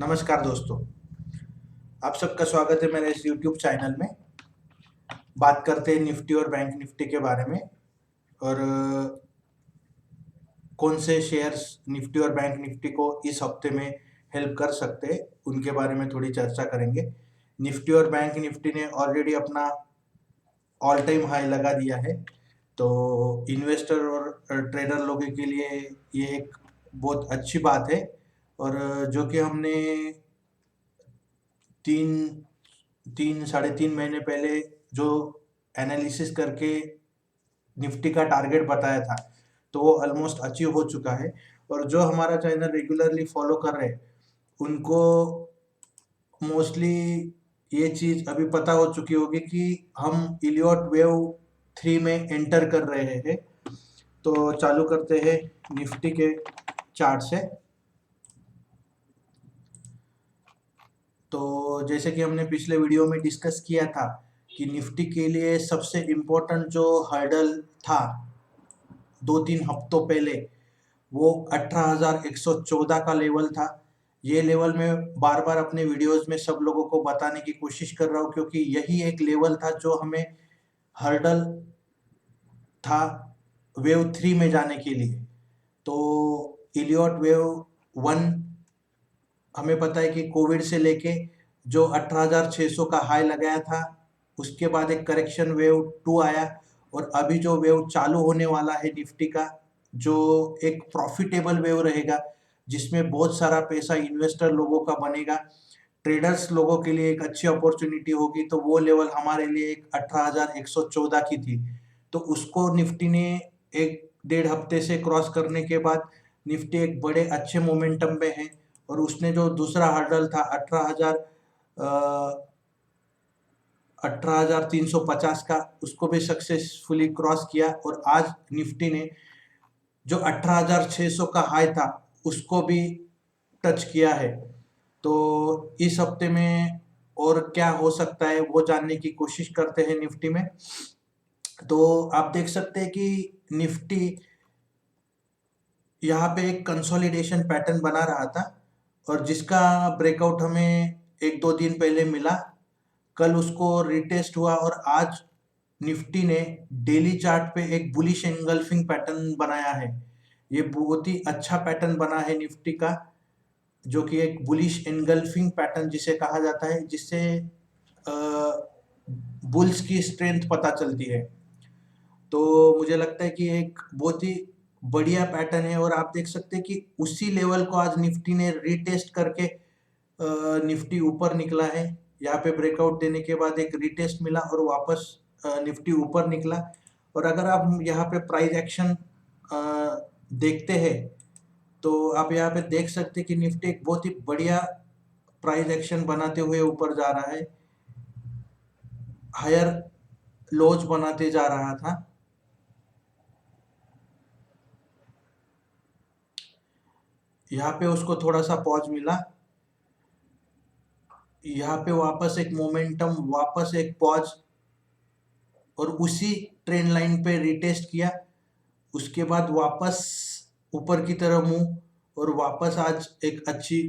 नमस्कार दोस्तों, आप सबका स्वागत है मेरे इस यूट्यूब चैनल में। बात करते हैं निफ्टी और बैंक निफ्टी के बारे में और कौन से शेयर्स निफ्टी और बैंक निफ्टी को इस हफ्ते में हेल्प कर सकते हैं उनके बारे में थोड़ी चर्चा करेंगे। निफ्टी और बैंक निफ्टी ने ऑलरेडी अपना ऑल टाइम हाई लगा दिया है, तो इन्वेस्टर और ट्रेडर लोगों के लिए ये एक बहुत अच्छी बात है। और जो कि हमने तीन तीन साढ़े 3 महीने पहले जो एनालिसिस करके निफ्टी का टारगेट बताया था, तो वो ऑलमोस्ट अचीव हो चुका है। और जो हमारा चैनल रेगुलरली फॉलो कर रहे हैं उनको मोस्टली ये चीज़ अभी पता हो चुकी होगी कि हम इलियट वेव 3 में एंटर कर रहे हैं। तो चालू करते हैं निफ्टी के चार्ट से। तो जैसे कि हमने पिछले वीडियो में डिस्कस किया था कि निफ्टी के लिए सबसे इम्पोर्टेंट जो हर्डल था 2-3 हफ्तों पहले, वो 18,114 का लेवल था। ये लेवल मैं बार बार अपने वीडियोस में सब लोगों को बताने की कोशिश कर रहा हूँ, क्योंकि यही एक लेवल था जो हमें हर्डल था वेव 3 में जाने के लिए। तो इलियट वेव 1 हमें पता है कि कोविड से लेके जो 18,600 का हाई लगाया था, उसके बाद एक करेक्शन वेव 2 आया और अभी जो वेव चालू होने वाला है निफ्टी का, जो एक प्रॉफिटेबल वेव रहेगा जिसमें बहुत सारा पैसा इन्वेस्टर लोगों का बनेगा, ट्रेडर्स लोगों के लिए एक अच्छी अपॉर्चुनिटी होगी। तो वो लेवल हमारे लिए एक 18,114 की थी। तो उसको निफ्टी ने एक डेढ़ हफ्ते से क्रॉस करने के बाद निफ्टी एक बड़े अच्छे मोमेंटम में है। और उसने जो दूसरा हर्डल था 18,350 का, उसको भी सक्सेसफुली क्रॉस किया। और आज निफ्टी ने जो 18,600 का हाई था उसको भी टच किया है। तो इस हफ्ते में और क्या हो सकता है वो जानने की कोशिश करते हैं निफ्टी में। तो आप देख सकते हैं कि निफ्टी यहाँ पे एक कंसोलिडेशन पैटर्न बना रहा था और जिसका ब्रेकआउट हमें 1-2 दिन पहले मिला। कल उसको रिटेस्ट हुआ और आज निफ्टी ने डेली चार्ट पे एक बुलिश एंगल्फिंग पैटर्न बनाया है। ये बहुत ही अच्छा पैटर्न बना है निफ्टी का, जो कि एक बुलिश एंगल्फिंग पैटर्न जिसे कहा जाता है, जिससे बुल्स की स्ट्रेंथ पता चलती है। तो मुझे लगता है कि एक बहुत ही बढ़िया पैटर्न है। और आप देख सकते हैं कि उसी लेवल को आज निफ्टी ने रीटेस्ट करके निफ्टी ऊपर निकला है। यहाँ पे ब्रेकआउट देने के बाद एक रीटेस्ट मिला और वापस निफ्टी ऊपर निकला। और अगर आप यहाँ पे प्राइस एक्शन देखते हैं तो आप यहाँ पे देख सकते हैं कि निफ्टी एक बहुत ही बढ़िया प्राइस एक्शन बनाते हुए ऊपर जा रहा है, हायर लोज बनाते जा रहा था। यहाँ पे उसको थोड़ा सा पॉज मिला, यहाँ पे वापस एक मोमेंटम, वापस एक पॉज और उसी ट्रेंड लाइन पे रिटेस्ट किया। उसके बाद वापस ऊपर की तरफ मूव और वापस आज एक अच्छी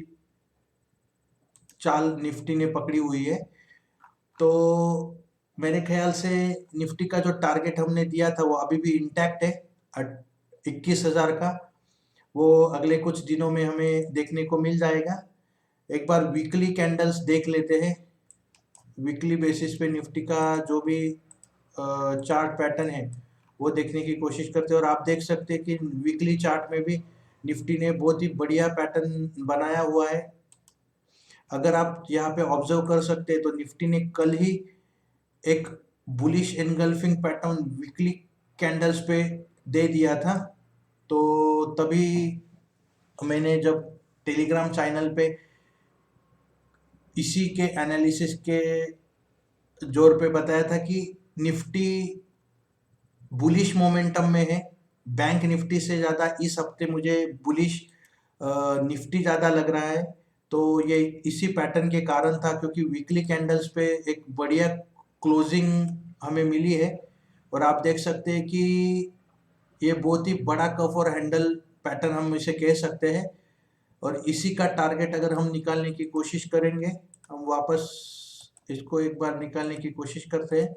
चाल निफ्टी ने पकड़ी हुई है। तो मेरे ख्याल से निफ्टी का जो टारगेट हमने दिया था वो अभी भी इंटैक्ट है 21,000 का। वो अगले कुछ दिनों में हमें देखने को मिल जाएगा। एक बार वीकली कैंडल्स देख लेते हैं। वीकली बेसिस पे निफ्टी का जो भी चार्ट पैटर्न है वो देखने की कोशिश करते हैं। और आप देख सकते हैं कि वीकली चार्ट में भी निफ्टी ने बहुत ही बढ़िया पैटर्न बनाया हुआ है। अगर आप यहाँ पे ऑब्जर्व कर सकते हैं तो निफ्टी ने कल ही एक bullish engulfing pattern weekly candles पे दे दिया था। तो तभी मैंने जब टेलीग्राम चैनल पे इसी के एनालिसिस के जोर पे बताया था कि निफ्टी बुलिश मोमेंटम में है, बैंक निफ्टी से ज़्यादा इस हफ्ते मुझे बुलिश निफ्टी ज़्यादा लग रहा है। तो ये इसी पैटर्न के कारण था, क्योंकि वीकली कैंडल्स पे एक बढ़िया क्लोजिंग हमें मिली है। और आप देख सकते हैं कि ये बहुत ही बड़ा कफ और हैंडल पैटर्न हम इसे कह सकते हैं। और इसी का टारगेट अगर हम निकालने की कोशिश करेंगे, हम वापस इसको एक बार निकालने की कोशिश करते हैं।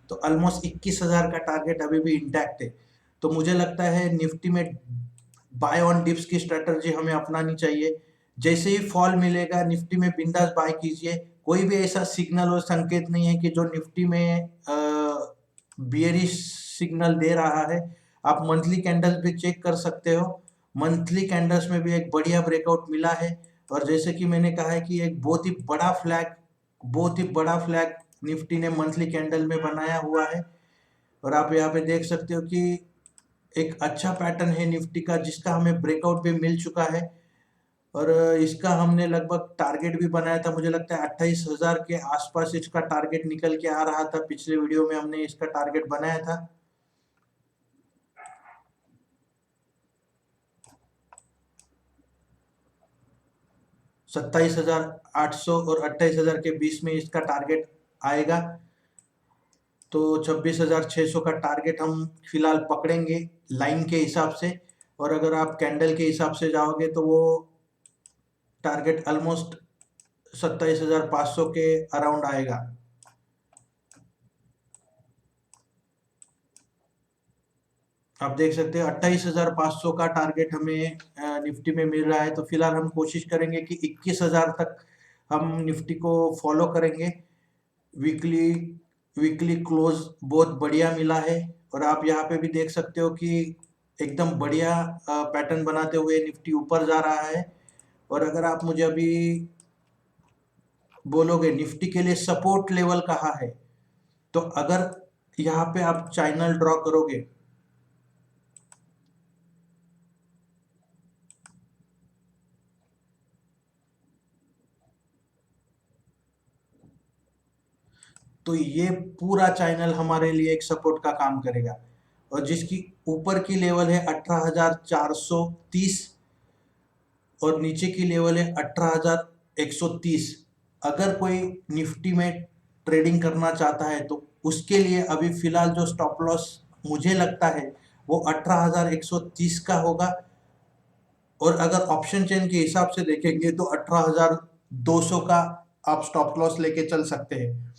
तो ऑलमोस्ट 21,000 का टारगेट अभी भी इंटैक्ट है। तो मुझे लगता है निफ्टी में बाय ऑन डिप्स की स्ट्रेटजी हमें अपनानी चाहिए। जैसे ही फॉल मिलेगा निफ्टी में बिंदास बाय कीजिए। कोई भी ऐसा सिग्नल और संकेत नहीं है कि जो निफ्टी में बियरिश सिग्नल दे रहा है। आप मंथली कैंडल्स भी चेक कर सकते हो। मंथली कैंडल्स में भी एक बढ़िया ब्रेकआउट मिला है। और जैसे कि मैंने कहा है कि एक बहुत ही बड़ा फ्लैग निफ्टी ने मंथली कैंडल में बनाया हुआ है। और आप यहाँ पे देख सकते हो कि एक अच्छा पैटर्न है निफ्टी का, जिसका हमें ब्रेकआउट भी मिल चुका है। और इसका हमने लगभग टारगेट भी बनाया था। मुझे लगता है 28,000 के आसपास इसका टारगेट निकल के आ रहा था। पिछले वीडियो में हमने इसका टारगेट बनाया था। $27,800 और 28,000 के बीच में इसका टारगेट आएगा। तो 26,600 का टारगेट हम फिलहाल पकड़ेंगे लाइन के हिसाब से। और अगर आप कैंडल के हिसाब से जाओगे तो वो टारगेट ऑलमोस्ट 27,500 के अराउंड आएगा। आप देख सकते हैं 28,500 का टारगेट हमें निफ्टी में मिल रहा है। तो फिलहाल हम कोशिश करेंगे कि 21,000 तक हम निफ्टी को फॉलो करेंगे। वीकली वीकली क्लोज बहुत बढ़िया मिला है। और आप यहाँ पे भी देख सकते हो कि एकदम बढ़िया पैटर्न बनाते हुए निफ्टी ऊपर जा रहा है। और अगर आप मुझे अभी बोलोगे निफ्टी के लिए सपोर्ट लेवल कहाँ है, तो अगर यहाँ पे आप चैनल ड्रॉ करोगे, तो ये पूरा चैनल हमारे लिए एक सपोर्ट का काम करेगा। और जिसकी ऊपर की लेवल है 18,430 और नीचे की लेवल है 18,130। अगर कोई निफ्टी में ट्रेडिंग करना चाहता है तो उसके लिए अभी फिलहाल जो स्टॉप लॉस मुझे लगता है वो 18,130 का होगा। और अगर ऑप्शन चेन के हिसाब से देखेंगे तो 18,200 का आप स्टॉप लॉस लेके चल सकते हैं।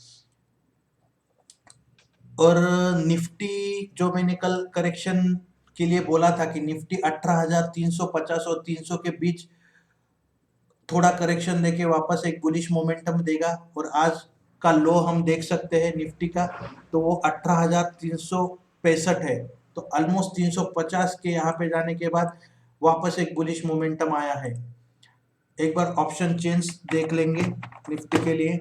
और निफ्टी जो मैंने कल करेक्शन के लिए बोला था कि निफ्टी 18,350 और 300 के बीच थोड़ा करेक्शन देके वापस एक बुलिश मोमेंटम देगा। और आज का लो हम देख सकते हैं निफ्टी का, तो वो 18,365 है। तो ऑलमोस्ट 350 के यहाँ पे जाने के बाद वापस एक बुलिश मोमेंटम आया है। एक बार ऑप्शन चेन्स देख लेंगे निफ्टी के लिए।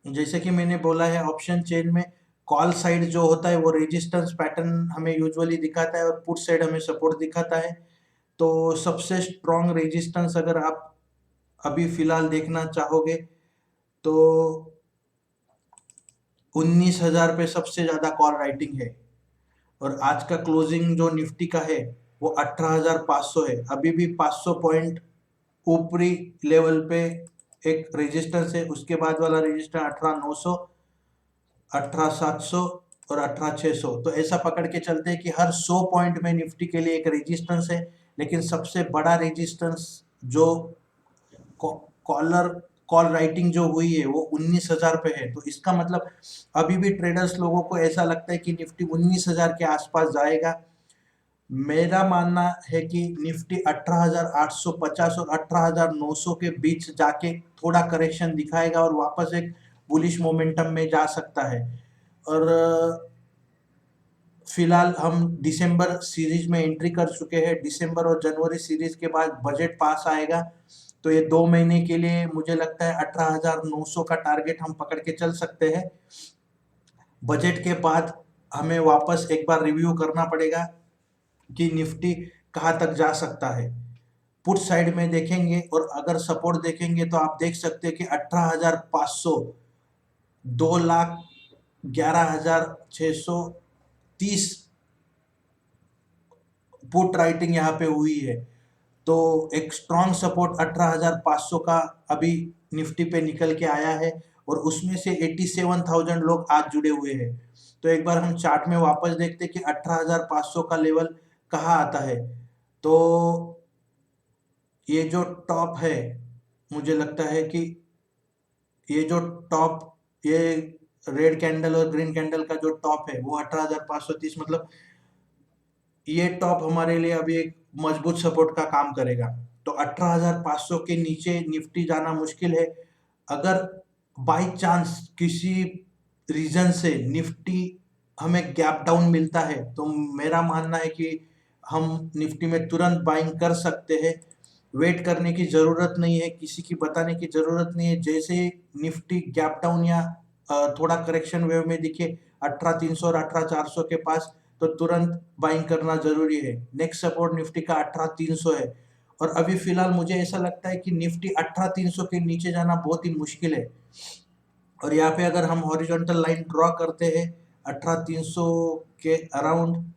जैसे कि मैंने बोला है ऑप्शन चेन में कॉल साइड जो होता है वो रेजिस्टेंस पैटर्न हमें यूजुअली दिखाता है और पुट साइड हमें सपोर्ट दिखाता है। तो सबसे स्ट्रॉन्ग रेजिस्टेंस अगर आप अभी फिलहाल देखना चाहोगे तो 19,000 पे सबसे ज्यादा कॉल राइटिंग है। और आज का क्लोजिंग जो निफ्टी का है वो 18,500 है। अभी भी 500 पॉइंट ऊपरी लेवल पे एक रेजिस्टेंस है। उसके बाद वाला रेजिस्टेंस 18,900, 18,700 और 18,600। तो ऐसा पकड़ के चलते हैं कि हर 100 पॉइंट में निफ्टी के लिए एक रेजिस्टेंस है। लेकिन सबसे बड़ा रेजिस्टेंस जो कॉलर कॉल राइटिंग जो हुई है वो 19,000 पे है। तो इसका मतलब अभी भी ट्रेडर्स लोगों को ऐसा लगता है कि निफ्टी 19,000 के आसपास जाएगा। मेरा मानना है कि निफ्टी 18,850 और 18,900 के बीच जाके थोड़ा करेक्शन दिखाएगा और वापस एक बुलिश मोमेंटम में जा सकता है। और फिलहाल हम दिसंबर सीरीज में एंट्री कर चुके हैं। दिसंबर और जनवरी सीरीज के बाद बजट पास आएगा। तो ये 2 महीने के लिए मुझे लगता है 18,900 का टारगेट हम पकड़ के चल सकते हैं। बजट के बाद हमें वापस एक बार रिव्यू करना पड़ेगा कि निफ्टी कहाँ तक जा सकता है। पुट साइड में देखेंगे और अगर सपोर्ट देखेंगे तो आप देख सकते हैं कि 18,500, 2,11,630 पुट राइटिंग यहाँ पे हुई है। तो एक स्ट्रॉन्ग सपोर्ट 18,500 का अभी निफ्टी पे निकल के आया है और उसमें से 87,000 लोग आज जुड़े हुए हैं। तो एक बार हम चार्ट में वापस देखते कि 18,500 का लेवल कहाँ आता है। तो ये जो टॉप है, मुझे लगता है कि ये जो टॉप, ये रेड कैंडल और ग्रीन कैंडल का जो टॉप है वो 18,530, मतलब ये टॉप हमारे लिए अभी एक मजबूत सपोर्ट का काम करेगा। तो 18,500 के नीचे निफ्टी जाना मुश्किल है। अगर बाय चांस किसी रीजन से निफ्टी हमें गैप डाउन मिलता है तो मेरा मानना है कि हम निफ्टी में तुरंत बाइंग कर सकते हैं। वेट करने की ज़रूरत नहीं है, किसी की बताने की ज़रूरत नहीं है। जैसे निफ्टी गैप डाउन या थोड़ा करेक्शन वेव में दिखे 18,300 और 18,400 के पास, तो तुरंत बाइंग करना ज़रूरी है। नेक्स्ट सपोर्ट निफ्टी का 18,300 है और अभी फ़िलहाल मुझे ऐसा लगता है कि निफ्टी 18,300 के नीचे जाना बहुत ही मुश्किल है। और यहाँ पे अगर हम हॉरिजॉन्टल लाइन ड्रॉ करते हैं 18,300 के अराउंड,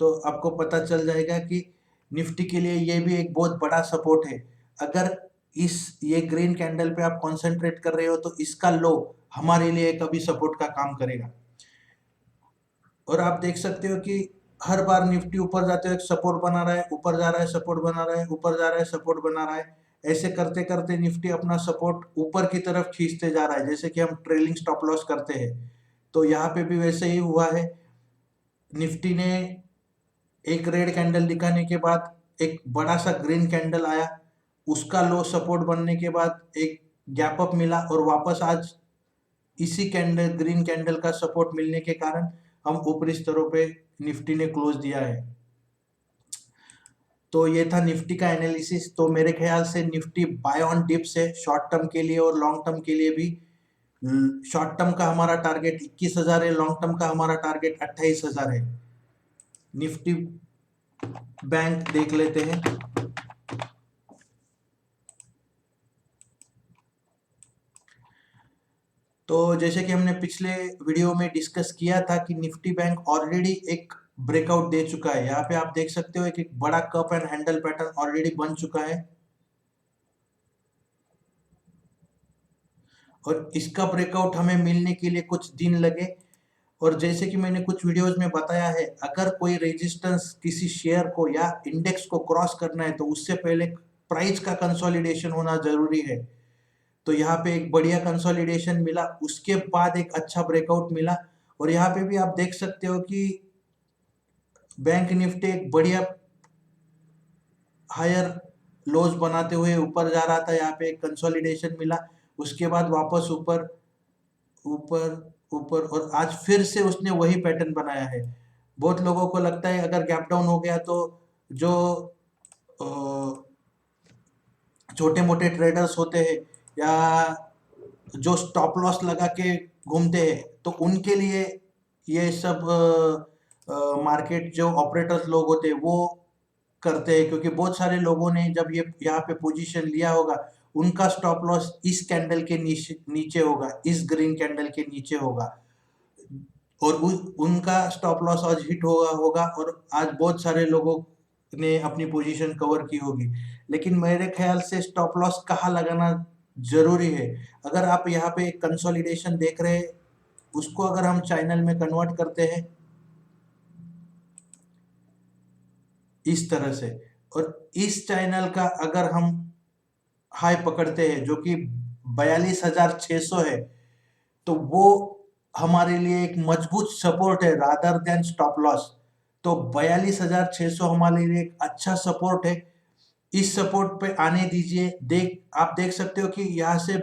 तो आपको पता चल जाएगा कि निफ्टी के लिए ये भी एक बहुत बड़ा सपोर्ट है। अगर ये ग्रीन कैंडल पे आप कॉन्सेंट्रेट कर रहे हो तो इसका लो हमारे लिए कभी सपोर्ट का काम करेगा। और आप देख सकते हो कि हर बार निफ्टी ऊपर जाते हुए सपोर्ट बना रहा है, ऊपर जा रहा है, सपोर्ट बना रहा है, ऊपर जा रहा है, सपोर्ट बना रहा है। ऐसे करते करते निफ्टी अपना सपोर्ट ऊपर की तरफ खींचते जा रहा है, जैसे कि हम ट्रेलिंग स्टॉप लॉस करते हैं। तो यहाँ पे भी वैसे ही हुआ है। निफ्टी ने एक रेड कैंडल दिखाने के बाद एक बड़ा सा ग्रीन कैंडल आया, उसका लो सपोर्ट बनने के बाद एक गैप अप मिला और वापस आज इसी कैंडल ग्रीन कैंडल का सपोर्ट मिलने के कारण हम ऊपरी स्तरों पे निफ्टी ने क्लोज दिया है। तो ये था निफ्टी का एनालिसिस। तो मेरे ख्याल से निफ्टी बाय ऑन डिप्स है शॉर्ट टर्म के लिए और लॉन्ग टर्म के लिए भी। शॉर्ट टर्म का हमारा टारगेट 21,000 है, लॉन्ग टर्म का हमारा टारगेट 28,000 है। निफ्टी बैंक देख लेते हैं। तो जैसे कि हमने पिछले वीडियो में डिस्कस किया था कि निफ्टी बैंक ऑलरेडी एक ब्रेकआउट दे चुका है। यहाँ पे आप देख सकते हो एक बड़ा cup and handle pattern already बन चुका है और इसका ब्रेकआउट हमें मिलने के लिए कुछ दिन लगे। और जैसे कि मैंने कुछ वीडियोस में बताया है, अगर कोई रेजिस्टेंस किसी शेयर को या इंडेक्स को क्रॉस करना है तो उससे पहले प्राइस का कंसोलिडेशन होना जरूरी है। तो यहाँ पे एक बढ़िया कंसोलिडेशन मिला, उसके बाद एक अच्छा ब्रेकआउट मिला। और यहाँ पे भी आप देख सकते हो कि बैंक निफ्टी एक बढ़िया हायर लोज बनाते हुए ऊपर जा रहा था। यहाँ पे एक कंसोलिडेशन मिला, उसके बाद वापस ऊपर ऊपर ऊपर और आज फिर से उसने वही पैटर्न बनाया है। बहुत लोगों को लगता है अगर गैप डाउन हो गया तो जो छोटे मोटे ट्रेडर्स होते हैं या जो स्टॉप लॉस लगा के घूमते हैं तो उनके लिए ये सब मार्केट जो ऑपरेटर्स लोग होते हैं वो करते हैं, क्योंकि बहुत सारे लोगों ने जब ये यहाँ पे पोजीशन लिया होगा उनका स्टॉप लॉस इस कैंडल के नीचे होगा, इस ग्रीन कैंडल के नीचे होगा और उनका स्टॉप लॉस आज हिट होगा और आज बहुत सारे लोगों ने अपनी पोजीशन कवर की होगी। लेकिन मेरे ख्याल से स्टॉप लॉस कहाँ लगाना जरूरी है, अगर आप यहाँ पे कंसोलिडेशन देख रहे हैं उसको अगर हम चैनल में कन्वर्ट करते हैं इस तरह से, और इस चैनल का अगर हम हाई पकड़ते हैं जो कि 42,600 है, तो वो हमारे लिए एक मजबूत सपोर्ट है रादर देन स्टॉप लॉस। तो 42,600 हमारे लिए एक अच्छा सपोर्ट है। इस सपोर्ट पे आने दीजिए। आप देख सकते हो कि यहाँ से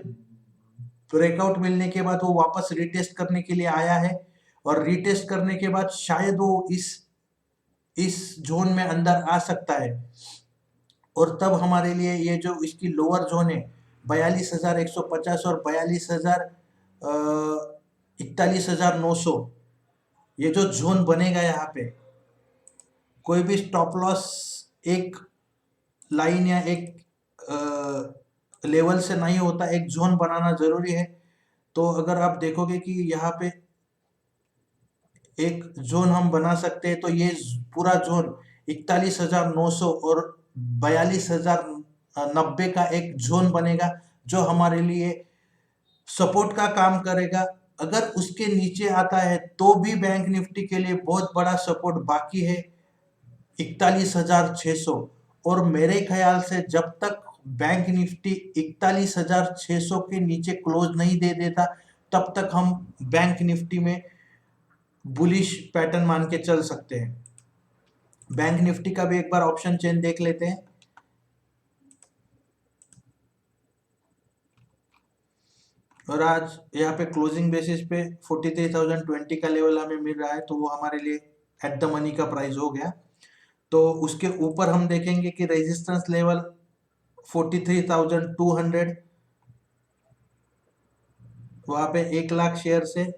ब्रेकआउट मिलने के बाद वो वापस रिटेस्ट करने के लिए आया है और रिटेस्ट करने के बाद शायद वो इस जोन में अंदर आ सकता है और तब हमारे लिए ये जो इसकी लोअर जोन है 42,150 और 41,900, ये जो जोन बनेगा यहाँ पे कोई भी स्टॉप लॉस एक लाइन या एक लेवल से नहीं होता, एक जोन बनाना जरूरी है। तो अगर आप देखोगे कि यहाँ पे एक जोन हम बना सकते हैं, तो ये पूरा जोन 41,900 और 42,090 का एक जोन बनेगा, जो हमारे लिए सपोर्ट का काम करेगा। अगर उसके नीचे आता है तो भी बैंक निफ्टी के लिए बहुत बड़ा सपोर्ट बाकी है, 41,600। और मेरे ख्याल से जब तक बैंक निफ्टी 41,600 के नीचे क्लोज नहीं दे देता, तब तक हम बैंक निफ्टी में बुलिश पैटर्न मान के चल सकते हैं। बैंक निफ्टी का भी एक बार ऑप्शन चेन देख लेते हैं। और आज यहाँ पे क्लोजिंग बेसिस पे 43,020 का लेवल हमें मिल रहा है, तो वो हमारे लिए एट द मनी का प्राइस हो गया। तो उसके ऊपर हम देखेंगे कि रेजिस्टेंस लेवल 43,200, वहां पे 1 लाख शेयर से।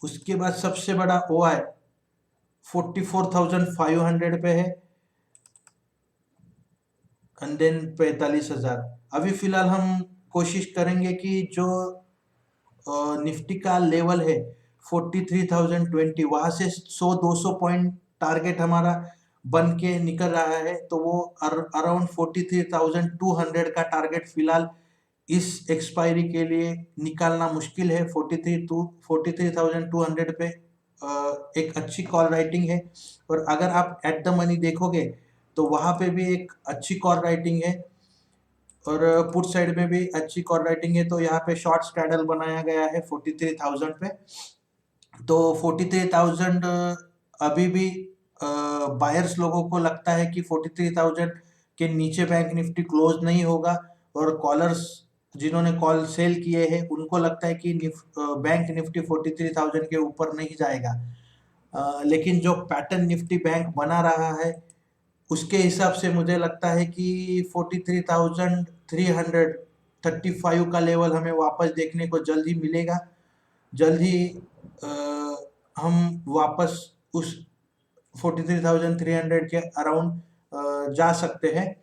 उसके बाद सबसे बड़ा OI 44,500 पे है, एंड देन 45,000। अभी फिलहाल हम कोशिश करेंगे कि जो निफ्टी का लेवल है 43,020, वहां से 100-200 पॉइंट टारगेट हमारा बन के निकल रहा है, तो वो अराउंड 43,200 का टारगेट फिलहाल इस एक्सपायरी के लिए निकालना मुश्किल है। 43,200 पे एक अच्छी कॉल राइटिंग है। और अगर आप एट द मनी देखोगे तो वहां पे भी एक अच्छी कॉल राइटिंग है, और पुट साइड में भी अच्छी कॉल राइटिंग है। तो यहाँ पे शॉर्ट स्ट्रैडल बनाया गया है 43,000 पे। तो 43,000 अभी भी बायर्स लोगों को लगता है कि 43,000 के नीचे बैंक निफ्टी क्लोज नहीं होगा, और कॉलर्स जिन्होंने कॉल सेल किए हैं उनको लगता है कि बैंक निफ्टी 43,000 के ऊपर नहीं जाएगा। लेकिन जो पैटर्न निफ्टी बैंक बना रहा है उसके हिसाब से मुझे लगता है कि 43,335 का लेवल हमें वापस देखने को जल्द ही मिलेगा। जल्द ही अ, हम वापस उस 43,300 के अराउंड जा सकते हैं।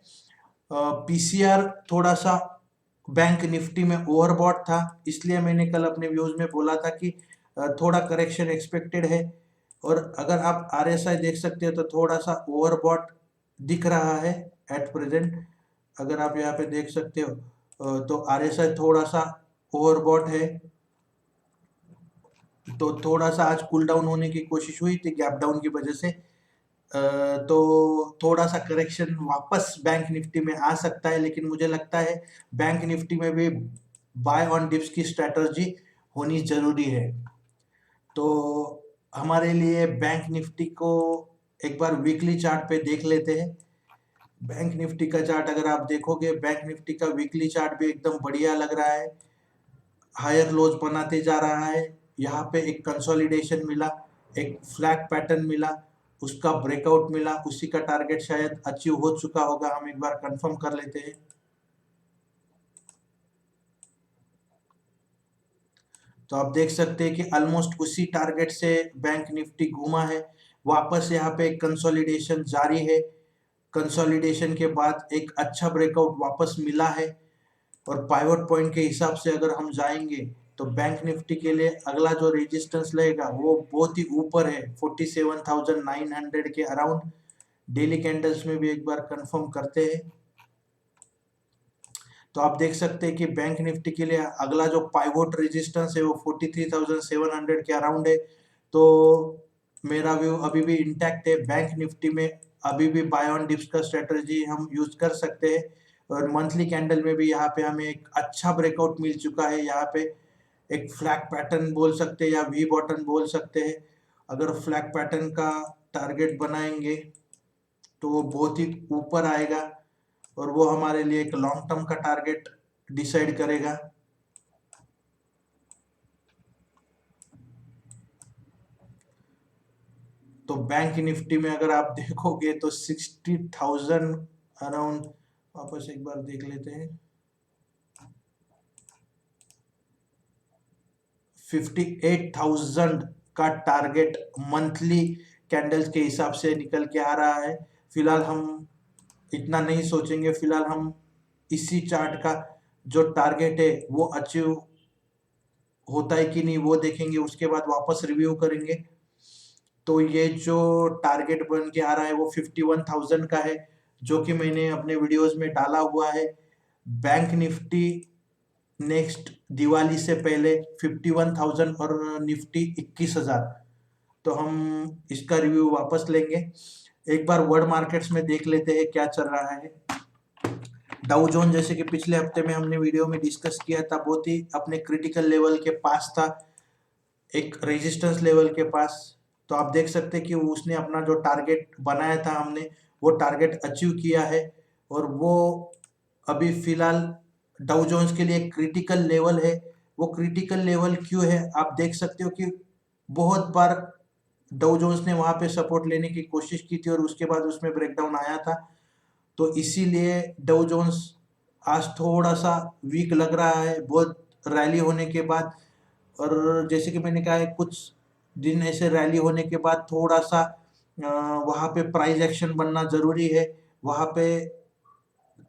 पीसीआर थोड़ा सा बैंक निफ्टी में ओवरबॉट था, इसलिए मैंने कल अपने व्यूज में बोला था कि थोड़ा करेक्शन एक्सपेक्टेड है। और अगर आप आरएसआई देख सकते हो तो थोड़ा सा ओवरबॉट दिख रहा है एट प्रेजेंट। अगर आप यहाँ पे देख सकते हो तो आरएसआई थोड़ा सा ओवरबॉट है, तो थोड़ा सा आज कूल डाउन होने की कोशिश हुई थी गैप डाउन की वजह से। तो थोड़ा सा करेक्शन वापस बैंक निफ्टी में आ सकता है, लेकिन मुझे लगता है बैंक निफ्टी में भी बाय ऑन डिप्स की स्ट्रेटजी होनी जरूरी है। तो हमारे लिए बैंक निफ्टी को एक बार वीकली चार्ट पे देख लेते हैं। बैंक निफ्टी का चार्ट अगर आप देखोगे, बैंक निफ्टी का वीकली चार्ट भी एकदम बढ़िया लग रहा है, हायर लोज बनाते जा रहा है। यहाँ पे एक कंसोलिडेशन मिला, एक फ्लैग पैटर्न मिला, उसका ब्रेकआउट मिला, उसी का टारगेट शायद अचीव हो चुका होगा। हम एक बार कंफर्म कर लेते हैं। तो आप देख सकते हैं कि ऑलमोस्ट उसी टारगेट से बैंक निफ्टी घूमा है, वापस यहाँ पे कंसोलिडेशन जारी है। कंसोलिडेशन के बाद एक अच्छा ब्रेकआउट वापस मिला है, और पाइवट पॉइंट के हिसाब से अगर हम जाएंगे तो बैंक निफ्टी के लिए अगला जो रेजिस्टेंस लगेगा वो बहुत ही ऊपर है, 47,900 के अराउंड। डेली कैंडल्स में भी एक बार कंफर्म करते हैं। तो आप देख सकते हैं कि बैंक निफ्टी के लिए अगला जो पाइवोट रेजिस्टेंस है वो 43,700 के अराउंड है। तो मेरा व्यू अभी भी इंटैक्ट है, बैंक निफ्टी में अभी भी बाय ऑन डिप्स का स्ट्रेटजी हम यूज कर सकते हैं। और मंथली कैंडल में भी यहाँ पे हमें एक अच्छा ब्रेकआउट मिल चुका है। यहाँ पे एक फ्लैग पैटर्न बोल सकते हैं या वी बॉटम बोल सकते हैं। अगर फ्लैग पैटर्न का टारगेट बनाएंगे तो वो बहुत ही ऊपर आएगा, और वो हमारे लिए एक लॉन्ग टर्म का टारगेट डिसाइड करेगा। तो बैंक निफ्टी में अगर आप देखोगे तो 60,000 अराउंड, वापस एक बार देख लेते हैं, 58,000 का टारगेट मंथली कैंडल्स के हिसाब से निकल के आ रहा है। फिलहाल हम इतना नहीं सोचेंगे। फिलहाल हम इसी चार्ट का जो टारगेट है वो अचीव होता है कि नहीं वो देखेंगे, उसके बाद वापस रिव्यू करेंगे। तो ये जो टारगेट बन के आ रहा है वो 51,000 का है, जो कि मैंने अपने वीडियोस में डाला हुआ है। बैंक निफ्टी नेक्स्ट दिवाली से पहले 51,000 और निफ्टी 21,000। तो हम इसका रिव्यू वापस लेंगे। एक बार वर्ल्ड मार्केट्स में देख लेते हैं क्या चल रहा है। डाउ जोन जैसे कि पिछले हफ्ते में हमने वीडियो में डिस्कस किया था, बहुत ही अपने क्रिटिकल लेवल के पास था, एक रेजिस्टेंस लेवल के पास। तो आप देख सकते हैं कि उसने अपना जो टारगेट बनाया था हमने वो टारगेट अचीव किया है। और वो अभी फिलहाल डाउ जोन्स के लिए क्रिटिकल लेवल है। वो क्रिटिकल लेवल क्यों है आप देख सकते हो कि बहुत बार डाउ जोन्स ने वहां पे सपोर्ट लेने की कोशिश की थी और उसके बाद उसमें ब्रेकडाउन आया था। तो इसीलिए डाउ जोन्स आज थोड़ा सा वीक लग रहा है बहुत रैली होने के बाद। और जैसे कि मैंने कहा है, कुछ दिन ऐसे रैली होने के बाद थोड़ा सा वहाँ पे प्राइस एक्शन बनना जरूरी है। वहाँ पे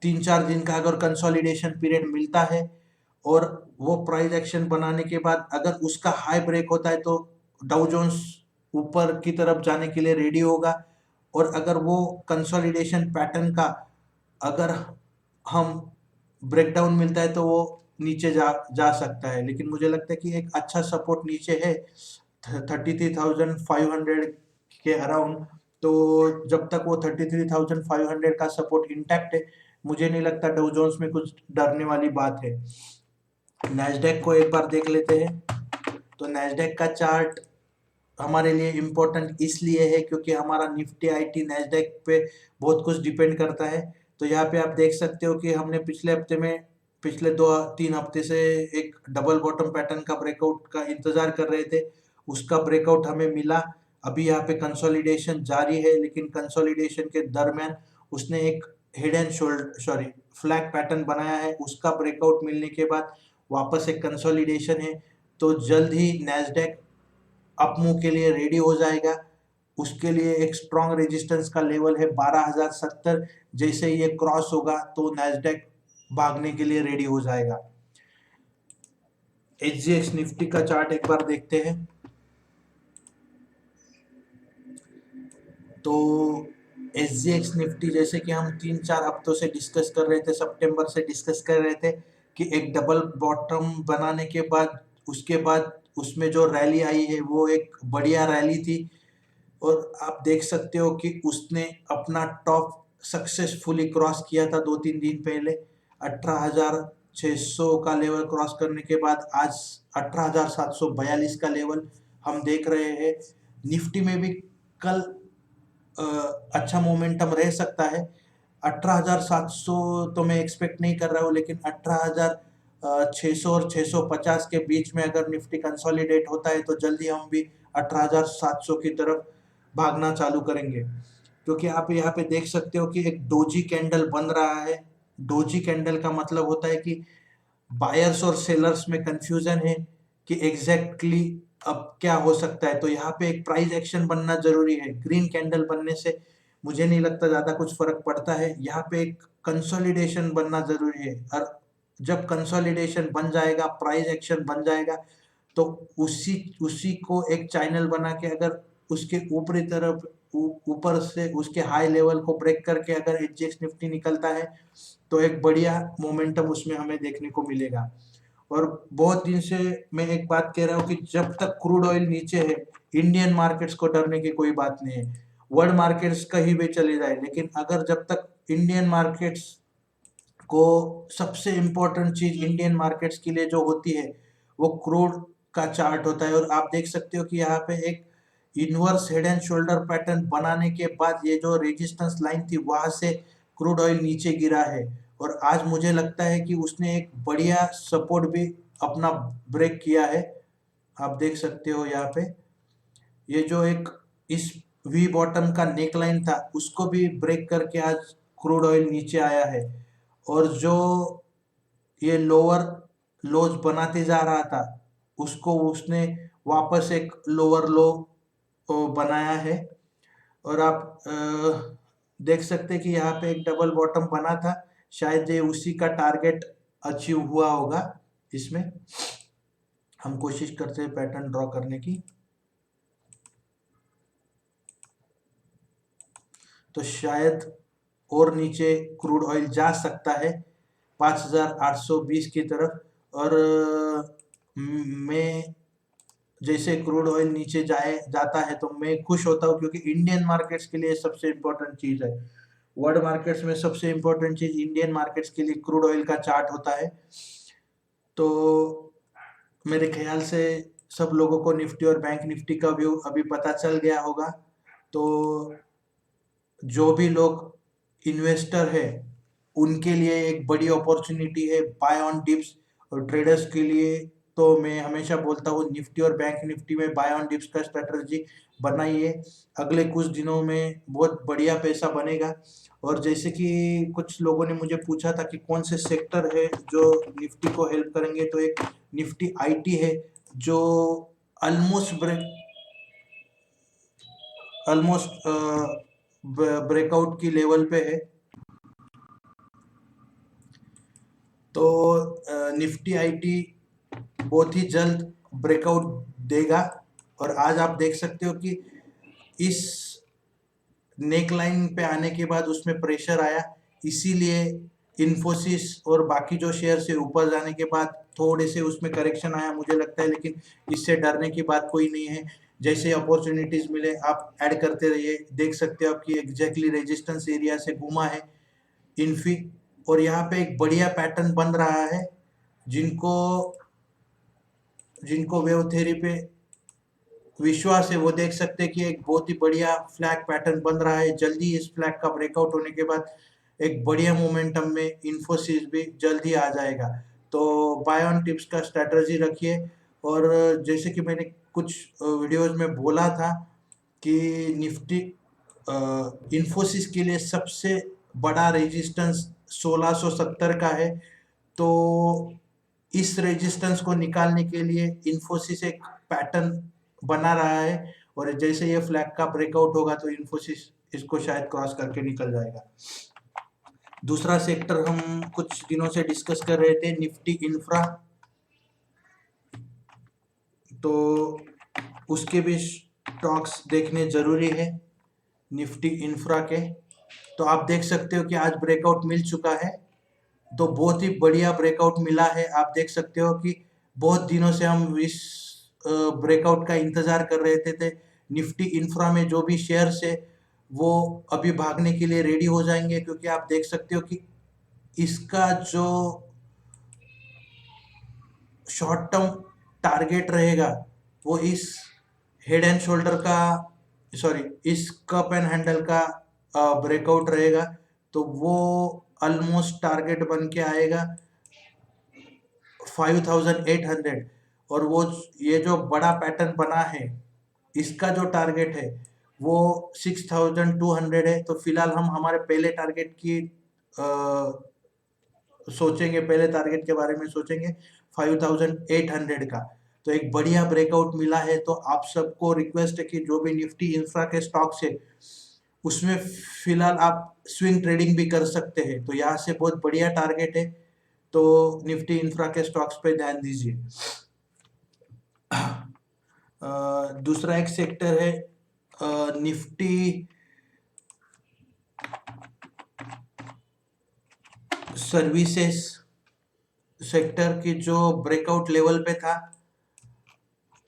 3-4 दिन का अगर कंसोलिडेशन पीरियड मिलता है और वो प्राइस एक्शन बनाने के बाद अगर उसका हाई ब्रेक होता है तो डाउ जोन्स ऊपर की तरफ जाने के लिए रेडी होगा। और अगर वो कंसोलिडेशन पैटर्न का अगर हम ब्रेकडाउन मिलता है तो वो नीचे जा जा सकता है। लेकिन मुझे लगता है कि एक अच्छा सपोर्ट नीचे है 33,500 के अराउंड। तो जब तक वो 33,500 का सपोर्ट इंटैक्ट है, मुझे नहीं लगता डाउ जोन्स में कुछ डरने वाली बात है। नैस्डैक को एक बार देख लेते हैं। तो नैस्डैक का चार्ट हमारे लिए इम्पोर्टेंट इसलिए है क्योंकि हमारा निफ्टी आईटी नैस्डैक पे बहुत कुछ डिपेंड करता है। तो यहाँ पे आप देख सकते हो कि हमने पिछले हफ्ते में पिछले 2-3 हफ्ते से एक डबल बॉटम पैटर्न का ब्रेकआउट का इंतजार कर रहे थे, उसका ब्रेकआउट हमें मिला। अभी यहाँ पे कंसोलिडेशन जारी है, लेकिन कंसोलिडेशन के दरमियान उसने एक head and shoulder sorry flag pattern बनाया है। उसका ब्रेकआउट मिलने के बाद वापस एक कंसोलिडेशन है। तो जल्द ही नैस्डैक अपमूव के लिए रेडी हो जाएगा। उसके लिए एक स्ट्रॉन्ग रेजिस्टेंस का लेवल है 12,070। जैसे ये क्रॉस होगा तो नैस्डैक भागने के लिए रेडी हो जाएगा। एचजीएक्स निफ्टी का चार्ट एक बार देखते हैं। तो एसजीएक्स निफ्टी जैसे कि हम 3-4 हफ्तों से डिस्कस कर रहे थे, सितंबर से डिस्कस कर रहे थे कि एक डबल बॉटम बनाने के बाद उसके बाद उसमें जो रैली आई है वो एक बढ़िया रैली थी। और आप देख सकते हो कि उसने अपना टॉप सक्सेसफुली क्रॉस किया था 2-3 दिन पहले। 18,600 का लेवल क्रॉस करने के बाद आज 18,742 का लेवल हम देख रहे हैं। निफ्टी में भी कल अच्छा मोमेंटम रह सकता है। 18,700 तो मैं एक्सपेक्ट नहीं कर रहा हूँ, लेकिन 18,600 और 650 के बीच में अगर निफ्टी कंसोलिडेट होता है तो जल्दी हम भी 18,700 की तरफ भागना चालू करेंगे। क्योंकि आप यहाँ पे देख सकते हो कि एक डोजी कैंडल बन रहा है। डोजी कैंडल का मतलब होता है कि बायर्स और सेलर्स में कंफ्यूजन है कि एग्जैक्टली अब क्या हो सकता है। तो यहाँ पे एक प्राइस एक्शन बनना जरूरी है। ग्रीन कैंडल बनने से मुझे नहीं लगता ज्यादा कुछ फर्क पड़ता है। यहाँ पे एक कंसोलिडेशन बनना जरूरी है। और जब कंसोलिडेशन बन जाएगा, प्राइस एक्शन बन जाएगा, तो उसी उसी को एक चैनल बना के अगर उसके ऊपरी तरफ ऊपर से उसके हाई लेवल को ब्रेक करके अगर एचजीएक्स निफ्टी निकलता है तो एक बढ़िया मोमेंटम उसमें हमें देखने को मिलेगा। और बहुत दिन से मैं एक बात कह रहा हूँ कि जब तक क्रूड ऑयल नीचे है, इंडियन मार्केट्स को डरने की कोई बात नहीं है। वर्ल्ड मार्केट्स कहीं भी चले जाए, लेकिन अगर जब तक इंडियन मार्केट्स को सबसे इम्पोर्टेंट चीज इंडियन मार्केट्स के लिए जो होती है वो क्रूड का चार्ट होता है। और आप देख सकते हो कि यहाँ पे एक inverse head and shoulder pattern बनाने के बाद ये जो रेजिस्टेंस लाइन थी वहां से क्रूड ऑयल नीचे गिरा है। और आज मुझे लगता है कि उसने एक बढ़िया सपोर्ट भी अपना ब्रेक किया है। आप देख सकते हो यहाँ पे ये जो एक इस वी बॉटम का नेक लाइन था उसको भी ब्रेक करके आज क्रूड ऑयल नीचे आया है। और जो ये लोअर लोज बनाते जा रहा था उसको उसने वापस एक लोअर लो बनाया है। और आप देख सकते हैं कि यहाँ पे एक डबल बॉटम बना था, शायद ये उसी का टारगेट अचीव हुआ होगा। इसमें हम कोशिश करते हैं पैटर्न ड्रॉ करने की। तो शायद और नीचे क्रूड ऑयल जा सकता है 5820 की तरफ। और मैं जैसे क्रूड ऑयल नीचे जाता है तो मैं खुश होता हूँ, क्योंकि इंडियन मार्केट्स के लिए सबसे इम्पोर्टेंट चीज़ है। वर्ल्ड मार्केट्स में सबसे इम्पोर्टेंट चीज़ इंडियन मार्केट्स के लिए क्रूड ऑयल का चार्ट होता है। तो मेरे ख्याल से सब लोगों को निफ्टी और बैंक निफ्टी का व्यू अभी पता चल गया होगा। तो जो भी लोग इन्वेस्टर है उनके लिए एक बड़ी अपॉर्चुनिटी है बाय ऑन डिप्स। और ट्रेडर्स के लिए तो मैं हमेशा बोलता हूँ निफ्टी और बैंक निफ्टी में बाय ऑन डिप्स का स्ट्रेटजी बनाइए। अगले कुछ दिनों में बहुत बढ़िया पैसा बनेगा। और जैसे कि कुछ लोगों ने मुझे पूछा था कि कौन से सेक्टर है जो निफ्टी को हेल्प करेंगे, तो एक निफ्टी आईटी है जो ऑलमोस्ट ब्रेकआउट की लेवल पे है। तो निफ्टी आईटी बहुत ही जल्द ब्रेकआउट देगा। और आज आप देख सकते हो कि इस नेक लाइन पे आने के बाद उसमें प्रेशर आया, इसीलिए इन्फोसिस और बाकी जो शेयर से ऊपर जाने के बाद थोड़े से उसमें करेक्शन आया मुझे लगता है, लेकिन इससे डरने की बात कोई नहीं है। जैसे अपॉर्चुनिटीज मिले आप ऐड करते रहिए। देख सकते हो आपकी एग्जैक्टली रेजिस्टेंस एरिया से घूमा है इन्फी, और यहाँ पे एक बढ़िया पैटर्न बन रहा है। जिनको जिनको वेव थ्योरी पे विश्वास है वो देख सकते हैं कि एक बहुत ही बढ़िया फ्लैग पैटर्न बन रहा है। जल्दी इस फ्लैग का ब्रेकआउट होने के बाद एक बढ़िया मोमेंटम में इन्फोसिस भी जल्दी आ जाएगा। तो बाय ऑन टिप्स का स्ट्रेटजी रखिए। और जैसे कि मैंने कुछ वीडियोज में बोला था कि निफ्टी इन्फोसिस के लिए सबसे बड़ा रेजिस्टेंस 1670 का है। तो इस रेजिस्टेंस को निकालने के लिए इन्फोसिस एक पैटर्न बना रहा है, और जैसे ये फ्लैग का ब्रेकआउट होगा तो इन्फोसिस इसको शायद क्रॉस करके निकल जाएगा। दूसरा सेक्टर हम कुछ दिनों से डिस्कस कर रहे थे, निफ्टी इंफ्रा। तो उसके भी स्टॉक्स देखने जरूरी है निफ्टी इंफ्रा के। तो आप देख सकते हो कि आज ब्रेकआउट मिल चुका है। तो बहुत ही बढ़िया ब्रेकआउट मिला है। आप देख सकते हो कि बहुत दिनों से हम इस ब्रेकआउट का इंतजार कर रहे थे। निफ्टी इंफ्रा में जो भी शेयर्स है वो अभी भागने के लिए रेडी हो जाएंगे, क्योंकि आप देख सकते हो कि इसका जो शॉर्ट टर्म टारगेट रहेगा वो इस हेड एंड शोल्डर का, सॉरी, इस कप एंड हैंडल का ब्रेकआउट रहेगा। तो वो ऑलमोस्ट टारगेट बन के आएगा 5800। और वो ये जो बड़ा पैटर्न बना है इसका जो टारगेट है वो 6200 है। तो फिलहाल हम हमारे पहले टारगेट की सोचेंगे, पहले टारगेट के बारे में सोचेंगे 5800 का। तो एक बढ़िया ब्रेकआउट मिला है। तो आप सबको रिक्वेस्ट है कि जो भी निफ्टी इंफ्रा के स्टॉक्स है उसमें फिलहाल आप स्विंग ट्रेडिंग भी कर सकते हैं। तो यहाँ से बहुत बढ़िया टारगेट है। तो निफ्टी इंफ्रा के स्टॉक्स पे ध्यान दीजिए। दूसरा एक सेक्टर है निफ्टी सर्विसेज सेक्टर की, जो ब्रेकआउट लेवल पे था।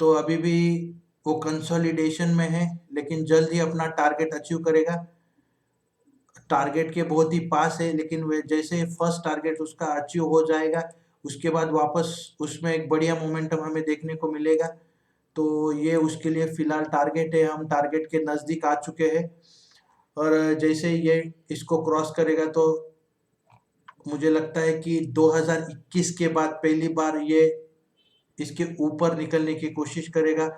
तो अभी भी वो कंसोलिडेशन में है, लेकिन जल्द ही अपना टारगेट अचीव करेगा। टारगेट के बहुत ही पास है, लेकिन वे जैसे फर्स्ट टारगेट उसका अचीव हो जाएगा उसके बाद वापस उसमें एक बढ़िया मोमेंटम हमें देखने को मिलेगा। तो ये उसके लिए फिलहाल टारगेट है। हम टारगेट के नज़दीक आ चुके हैं, और जैसे ये इसको क्रॉस करेगा तो मुझे लगता है कि 2021 के बाद पहली बार ये इसके ऊपर निकलने की कोशिश करेगा।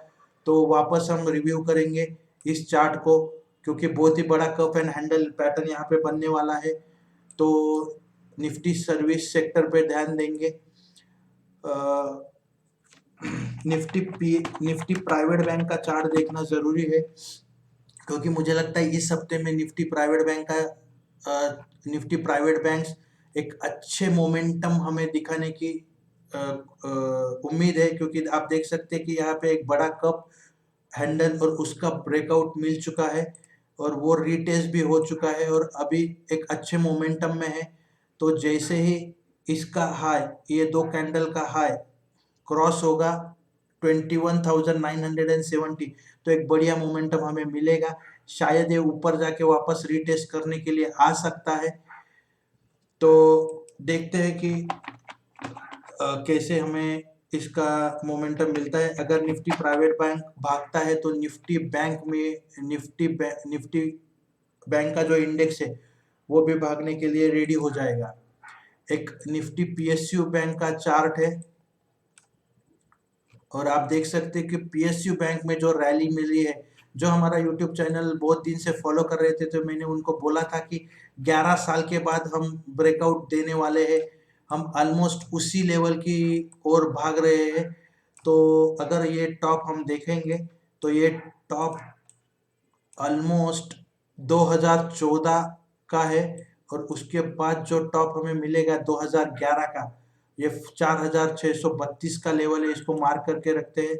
तो वापस हम रिव्यू करेंगे इस चार्ट को, क्योंकि बहुत ही बड़ा कप एंड हैंडल पैटर्न यहाँ पे बनने वाला है। तो निफ्टी सर्विस सेक्टर पे ध्यान देंगे। निफ्टी प्राइवेट बैंक का चार्ट देखना जरूरी है। क्योंकि मुझे लगता है इस हफ्ते में निफ्टी प्राइवेट बैंक्स एक अच्छे मोमेंटम हमें दिखाने की उम्मीद है, क्योंकि आप देख सकते हैं कि यहाँ पे एक बड़ा कप हैंडल और उसका ब्रेकआउट मिल चुका है और वो रीटेस्ट भी हो चुका है और अभी एक अच्छे मोमेंटम में है। तो जैसे ही इसका हाई, ये दो कैंडल का हाई क्रॉस होगा 21,970, तो एक बढ़िया मोमेंटम हमें मिलेगा। शायद ये ऊपर जाके वापस रीटेस्ट करने के लिए आ सकता है। तो देखते हैं कि कैसे हमें इसका मोमेंटम मिलता है। अगर निफ्टी प्राइवेट बैंक भागता है तो निफ्टी बैंक का जो इंडेक्स है वो भी भागने के लिए रेडी हो जाएगा। एक निफ्टी पीएसयू बैंक का चार्ट है और आप देख सकते हैं कि पीएसयू बैंक में जो रैली मिली है, जो हमारा यूट्यूब चैनल बहुत दिन से फॉलो कर रहे थे, तो मैंने उनको बोला था कि 11 साल के बाद हम ब्रेकआउट देने वाले हैं। हम ऑलमोस्ट उसी लेवल की ओर भाग रहे हैं। तो अगर ये टॉप हम देखेंगे तो ये टॉप ऑलमोस्ट 2014 का है और उसके बाद जो टॉप हमें मिलेगा 2011 का, ये 4632 का लेवल है। इसको मार्क करके रखते हैं।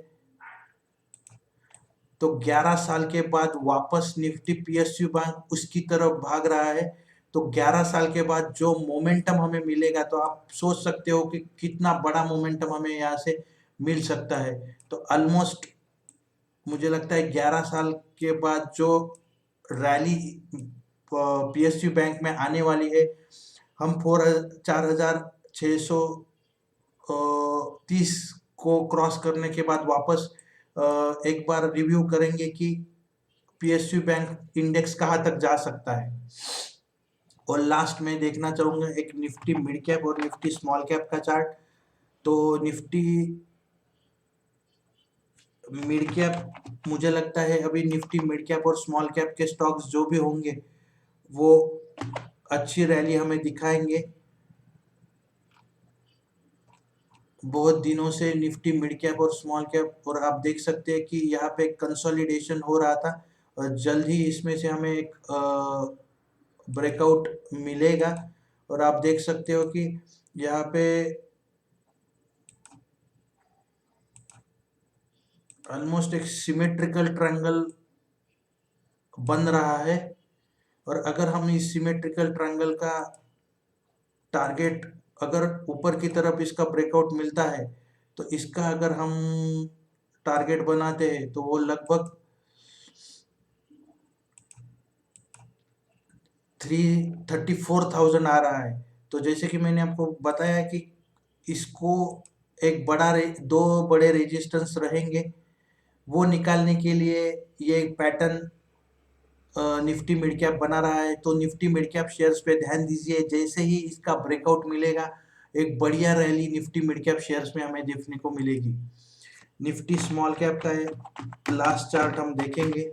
तो 11 साल के बाद वापस निफ्टी पीएसयू बैंक उसकी तरफ भाग रहा है। तो 11 साल के बाद जो मोमेंटम हमें मिलेगा, तो आप सोच सकते हो कि कितना बड़ा मोमेंटम हमें यहाँ से मिल सकता है। तो ऑलमोस्ट मुझे लगता है 11 साल के बाद जो रैली पीएसयू बैंक में आने वाली है, हम 4630 को क्रॉस करने के बाद वापस एक बार रिव्यू करेंगे कि पीएसयू बैंक इंडेक्स कहाँ तक जा सकता है। और लास्ट में देखना चाहूंगा एक निफ्टी मिड कैप और निफ्टी स्मॉल कैप का चार्ट। तो निफ्टी मिड कैप, मुझे लगता है अभी निफ्टी मिड कैप और स्मॉल कैप के स्टॉक्स जो भी होंगे वो अच्छी रैली हमें दिखाएंगे। बहुत दिनों से निफ्टी मिड कैप और स्मॉल कैप, और आप देख सकते हैं कि यहाँ पे कंसोलिडेशन हो रहा था और जल्द ही इसमें से हमें एक ब्रेकआउट मिलेगा। और आप देख सकते हो कि यहाँ पे ऑलमोस्ट एक सिमेट्रिकल ट्रायंगल बन रहा है और अगर हम इस सिमेट्रिकल ट्रायंगल का टारगेट, अगर ऊपर की तरफ इसका ब्रेकआउट मिलता है, तो इसका अगर हम टारगेट बनाते हैं तो वो लगभग 34,000 आ रहा है। तो जैसे कि मैंने आपको बताया कि इसको एक दो बड़े रेजिस्टेंस रहेंगे, वो निकालने के लिए ये पैटर्न निफ्टी मिड कैप बना रहा है। तो निफ्टी मिड कैप शेयर्स पे ध्यान दीजिए। जैसे ही इसका ब्रेकआउट मिलेगा, एक बढ़िया rally Nifty mid cap shares में हमें देखने को मिलेगी। निफ्टी स्मॉल कैप का लास्ट चार्ट हम देखेंगे।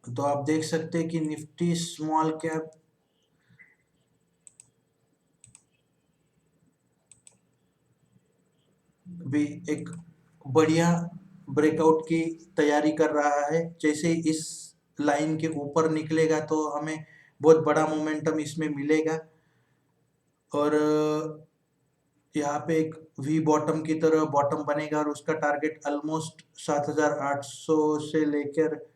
तो आप देख सकते हैं कि निफ्टी स्मॉल कैप भी एक बढ़िया ब्रेकआउट की तैयारी कर रहा है। जैसे इस लाइन के ऊपर निकलेगा तो हमें बहुत बड़ा मोमेंटम इसमें मिलेगा और यहाँ पे एक वी बॉटम की तरह बॉटम बनेगा और उसका टारगेट ऑलमोस्ट 7,800 से लेकर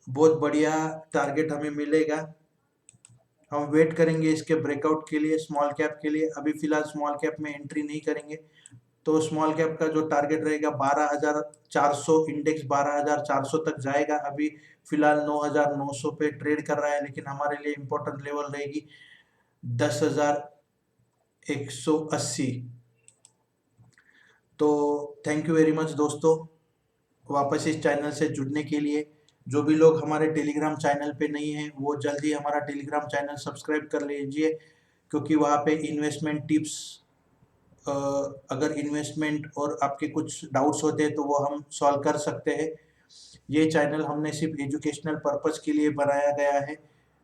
बहुत बढ़िया टारगेट हमें मिलेगा। हम वेट करेंगे इसके ब्रेकआउट के लिए स्मॉल कैप के लिए। अभी फिलहाल स्मॉल कैप में एंट्री नहीं करेंगे। तो स्मॉल कैप का जो टारगेट रहेगा 12,400, इंडेक्स 12,400 तक जाएगा। अभी फिलहाल 9,900 पे ट्रेड कर रहा है, लेकिन हमारे लिए इम्पोर्टेंट लेवल रहेगी 10,180। तो थैंक यू वेरी मच दोस्तों, वापस इस चैनल से जुड़ने के लिए। जो भी लोग हमारे टेलीग्राम चैनल पे नहीं हैं, वो जल्दी हमारा टेलीग्राम चैनल सब्सक्राइब कर लीजिए, क्योंकि वहाँ पे इन्वेस्टमेंट टिप्स अगर इन्वेस्टमेंट और आपके कुछ डाउट्स होते हैं तो वो हम सॉल्व कर सकते हैं। ये चैनल हमने सिर्फ एजुकेशनल पर्पस के लिए बनाया गया है।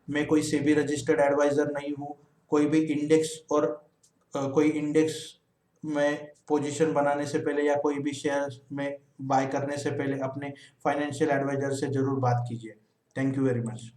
मैं कोई सेबी रजिस्टर्ड एडवाइज़र नहीं हूँ। कोई भी इंडेक्स और कोई इंडेक्स में पोजीशन बनाने से पहले या कोई भी शेयर में बाय करने से पहले अपने फाइनेंशियल एडवाइज़र से ज़रूर बात कीजिए। Thank you very much.